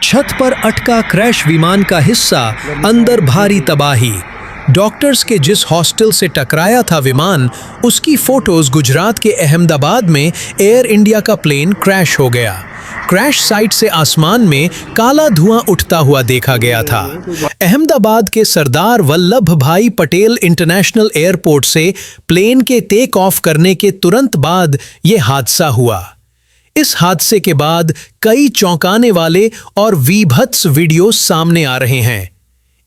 छत पर अटका क्रैश विमान का हिस्सा, अंदर भारी तबाही। डॉक्टर्स के जिस हॉस्टल से टकराया था विमान, उसकी फोटोज गुजरात के अहमदाबाद में एयर इंडिया का प्लेन क्रैश हो गया। क्रैश साइट से आसमान में काला धुआं उठता हुआ देखा गया था। अहमदाबाद के सरदार वल्लभ भाई पटेल इंटरनेशनल एयरपोर्ट से प्लेन के टेक ऑफ करने के तुरंत बाद यह हादसा हुआ। इस हादसे के बाद कई चौंकाने वाले और वीभत्स वीडियो सामने आ रहे हैं।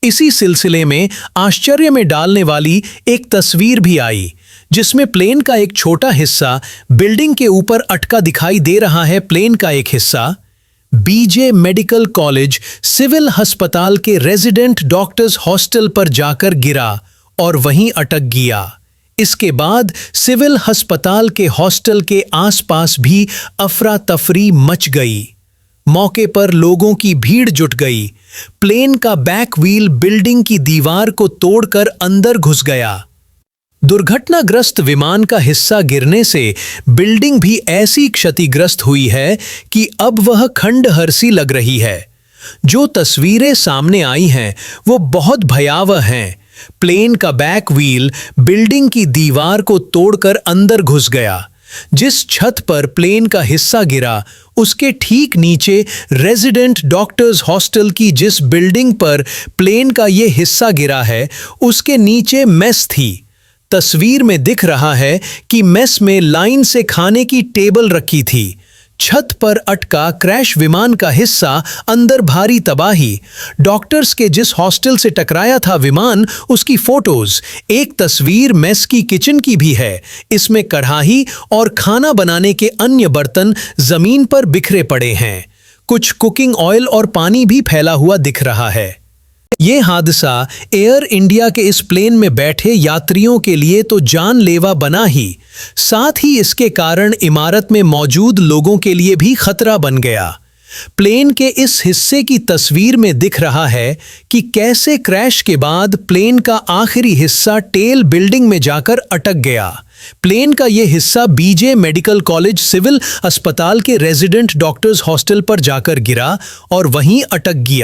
इसी सिलसिले में आश्चर्य में डालने वाली एक तस्वीर भी आई, जिसमें प्लेन का एक छोटा हिस्सा बिल्डिंग के ऊपर अटका दिखाई दे रहा है। प्लेन का एक हिस्सा बीजे मेडिकल कॉलेज सिविल अस्पताल के रेजिडेंट डॉक्टर्स हॉस्टल पर जाकर गिरा और वहीं अटक गया। इसके बाद सिविल अस्पताल के हॉस्टल के आसपास भी अफरा तफरी मच गई। मौके पर लोगों की भीड़ जुट गई। प्लेन का बैक व्हील बिल्डिंग की दीवार को तोड़कर अंदर घुस गया। दुर्घटनाग्रस्त विमान का हिस्सा गिरने से बिल्डिंग भी ऐसी क्षतिग्रस्त हुई है कि अब वह खंडहर सी लग रही है। जो तस्वीरें सामने आई हैं वो बहुत भयावह हैं। प्लेन का बैक व्हील बिल्डिंग की दीवार को तोड़कर अंदर घुस गया। जिस छत पर प्लेन का हिस्सा गिरा, उसके ठीक नीचे रेजिडेंट डॉक्टर्स हॉस्टल की जिस बिल्डिंग पर प्लेन का ये हिस्सा गिरा है, उसके नीचे मेस थी। तस्वीर में दिख रहा है कि मेस में लाइन से खाने की टेबल रखी थी। छत पर अटका क्रैश विमान का हिस्सा, अंदर भारी तबाही। डॉक्टर्स के जिस हॉस्टल से टकराया था विमान, उसकी फोटोज। एक तस्वीर मेस की किचन की भी है। इसमें कढ़ाई और खाना बनाने के अन्य बर्तन जमीन पर बिखरे पड़े हैं। कुछ कुकिंग ऑयल और पानी भी फैला हुआ दिख रहा है। ये हादसा एयर इंडिया के इस प्लेन में बैठे यात्रियों के लिए तो जानलेवा बना ही, साथ ही इसके कारण इमारत में मौजूद लोगों के लिए भी खतरा बन गया। प्लेन के इस हिस्से की तस्वीर में दिख रहा है कि कैसे क्रैश के बाद प्लेन का आखिरी हिस्सा टेल बिल्डिंग में जाकर अटक गया। प्लेन का यह हिस्सा बीजे मेडिकल कॉलेज सिविल अस्पताल के रेजिडेंट डॉक्टर्स हॉस्टल पर जाकर गिरा और वहीं अटक गया।